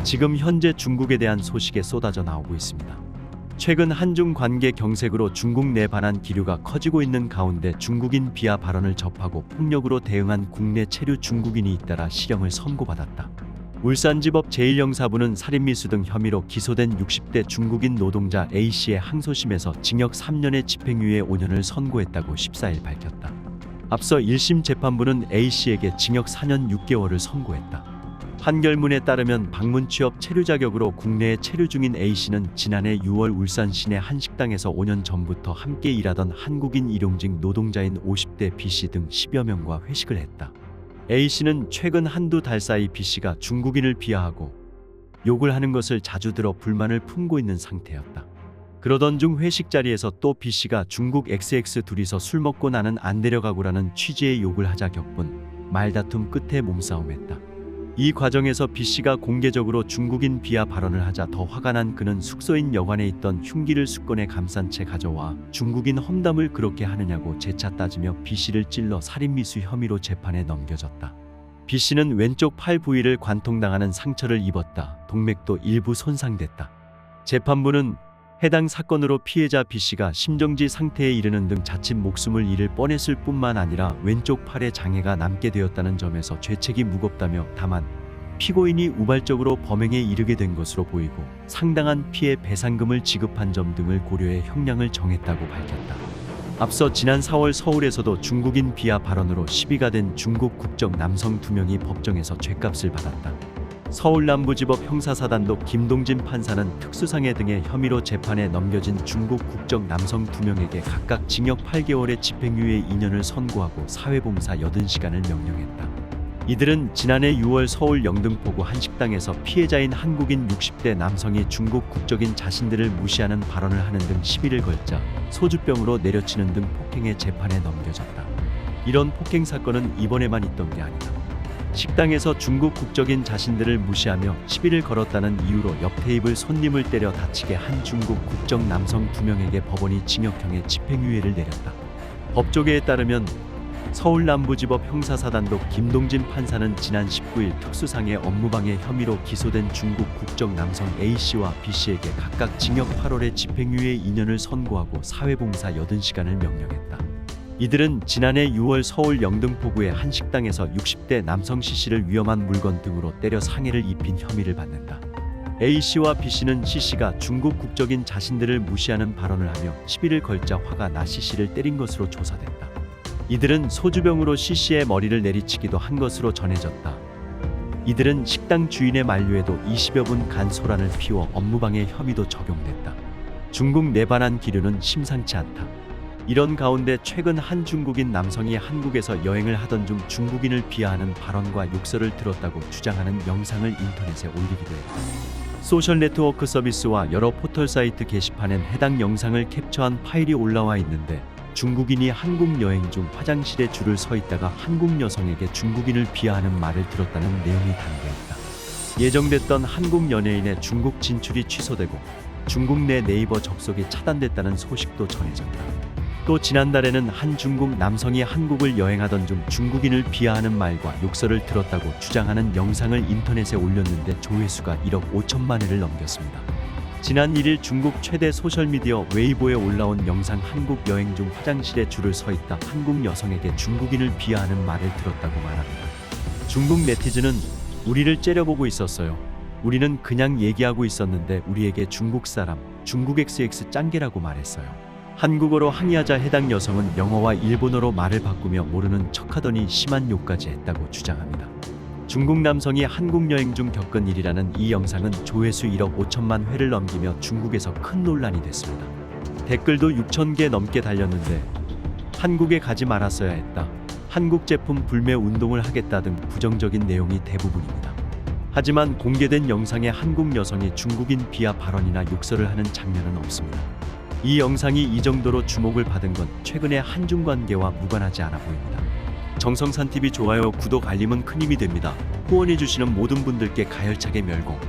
지금 현재 중국에 대한 소식에 쏟아져 나오고 있습니다. 최근 한중 관계 경색으로 중국 내 반한 기류가 커지고 있는 가운데 중국인 비하 발언을 접하고 폭력으로 대응한 국내 체류 중국인이 잇따라 실형을 선고받았다. 울산지법 제1형사부는 살인미수 등 혐의로 기소된 60대 중국인 노동자 A씨의 항소심에서 징역 3년에 집행유예 5년을 선고했다고 14일 밝혔다. 앞서 1심 재판부는 A씨에게 징역 4년 6개월을 선고했다. 판결문에 따르면 방문 취업 체류 자격으로 국내에 체류 중인 A씨는 지난해 6월 울산 시내 한 식당에서 5년 전부터 함께 일하던 한국인 일용직 노동자인 50대 B씨 등 10여 명과 회식을 했다. A씨는 최근 한두 달 사이 B씨가 중국인을 비하하고 욕을 하는 것을 자주 들어 불만을 품고 있는 상태였다. 그러던 중 회식 자리에서 또 B씨가 중국 XX 둘이서 술 먹고 나는 안 데려가고라는 취지의 욕을 하자 겪은 말다툼 끝에 몸싸움했다. 이 과정에서 B씨가 공개적으로 중국인 비하 발언을 하자 더 화가 난 그는 숙소인 여관에 있던 흉기를 수건에 감싼 채 가져와 중국인 험담을 그렇게 하느냐고 재차 따지며 B씨를 찔러 살인미수 혐의로 재판에 넘겨졌다. B씨는 왼쪽 팔 부위를 관통당하는 상처를 입었다. 동맥도 일부 손상됐다. 재판부는 해당 사건으로 피해자 B씨가 심정지 상태에 이르는 등 자칫 목숨을 잃을 뻔했을 뿐만 아니라 왼쪽 팔에 장애가 남게 되었다는 점에서 죄책이 무겁다며 다만 피고인이 우발적으로 범행에 이르게 된 것으로 보이고 상당한 피해 배상금을 지급한 점 등을 고려해 형량을 정했다고 밝혔다. 앞서 지난 4월 서울에서도 중국인 비하 발언으로 시비가 된 중국 국적 남성 2명이 법정에서 죗값을 받았다. 서울남부지법 형사사단독 김동진 판사는 특수상해 등의 혐의로 재판에 넘겨진 중국 국적 남성 2명에게 각각 징역 8개월의 집행유예 2년을 선고하고 사회봉사 80시간을 명령했다. 이들은 지난해 6월 서울 영등포구 한 식당에서 피해자인 한국인 60대 남성이 중국 국적인 자신들을 무시하는 발언을 하는 등 시비를 걸자 소주병으로 내려치는 등 폭행해 재판에 넘겨졌다. 이런 폭행 사건은 이번에만 있던 게 아니다. 식당에서 중국 국적인 자신들을 무시하며 시비를 걸었다는 이유로 옆 테이블 손님을 때려 다치게 한 중국 국적 남성 2명에게 법원이 징역형의 집행유예를 내렸다. 법조계에 따르면 서울남부지법 형사사단독 김동진 판사는 지난 19일 특수상해 업무방해 혐의로 기소된 중국 국적 남성 A씨와 B씨에게 각각 징역 8월의 집행유예 2년을 선고하고 사회봉사 80시간을 명령했다. 이들은 지난해 6월 서울 영등포구의 한 식당에서 60대 남성 C씨를 위험한 물건 등으로 때려 상해를 입힌 혐의를 받는다. A씨와 B씨는 C씨가 중국 국적인 자신들을 무시하는 발언을 하며 시비를 걸자 화가 나 C씨를 때린 것으로 조사됐다. 이들은 소주병으로 C씨의 머리를 내리치기도 한 것으로 전해졌다. 이들은 식당 주인의 만류에도 20여 분간 소란을 피워 업무방해 혐의도 적용됐다. 중국 내 반한 기류는 심상치 않다. 이런 가운데 최근 한 중국인 남성이 한국에서 여행을 하던 중 중국인을 비하하는 발언과 욕설을 들었다고 주장하는 영상을 인터넷에 올리기도 했다. 소셜네트워크 서비스와 여러 포털 사이트 게시판엔 해당 영상을 캡처한 파일이 올라와 있는데 중국인이 한국 여행 중 화장실에 줄을 서 있다가 한국 여성에게 중국인을 비하하는 말을 들었다는 내용이 담겨있다. 예정됐던 한국 연예인의 중국 진출이 취소되고 중국 내 네이버 접속이 차단됐다는 소식도 전해졌다. 또 지난달에는 한 중국 남성이 한국을 여행하던 중 중국인을 비하하는 말과 욕설을 들었다고 주장하는 영상을 인터넷에 올렸는데 조회수가 1억 5천만 회를 넘겼습니다. 지난 1일 중국 최대 소셜미디어 웨이보에 올라온 영상 한국 여행 중 화장실에 줄을 서 있다 한국 여성에게 중국인을 비하하는 말을 들었다고 말합니다. 중국 네티즌은 우리를 째려보고 있었어요. 우리는 그냥 얘기하고 있었는데 우리에게 중국 사람, 중국 XX 짱개라고 말했어요. 한국어로 항의하자 해당 여성은 영어와 일본어로 말을 바꾸며 모르는 척하더니 심한 욕까지 했다고 주장합니다. 중국 남성이 한국 여행 중 겪은 일이라는 이 영상은 조회수 1억 5천만 회를 넘기며 중국에서 큰 논란이 됐습니다. 댓글도 6,000개 넘게 달렸는데 한국에 가지 말았어야 했다. 한국 제품 불매 운동을 하겠다 등 부정적인 내용이 대부분입니다. 하지만 공개된 영상에 한국 여성이 중국인 비하 발언이나 욕설을 하는 장면은 없습니다. 이 영상이 이 정도로 주목을 받은 건 최근의 한중 관계와 무관하지 않아 보입니다. 정성산TV 좋아요, 구독, 알림은 큰 힘이 됩니다. 후원해주시는 모든 분들께 가열차게 멸공.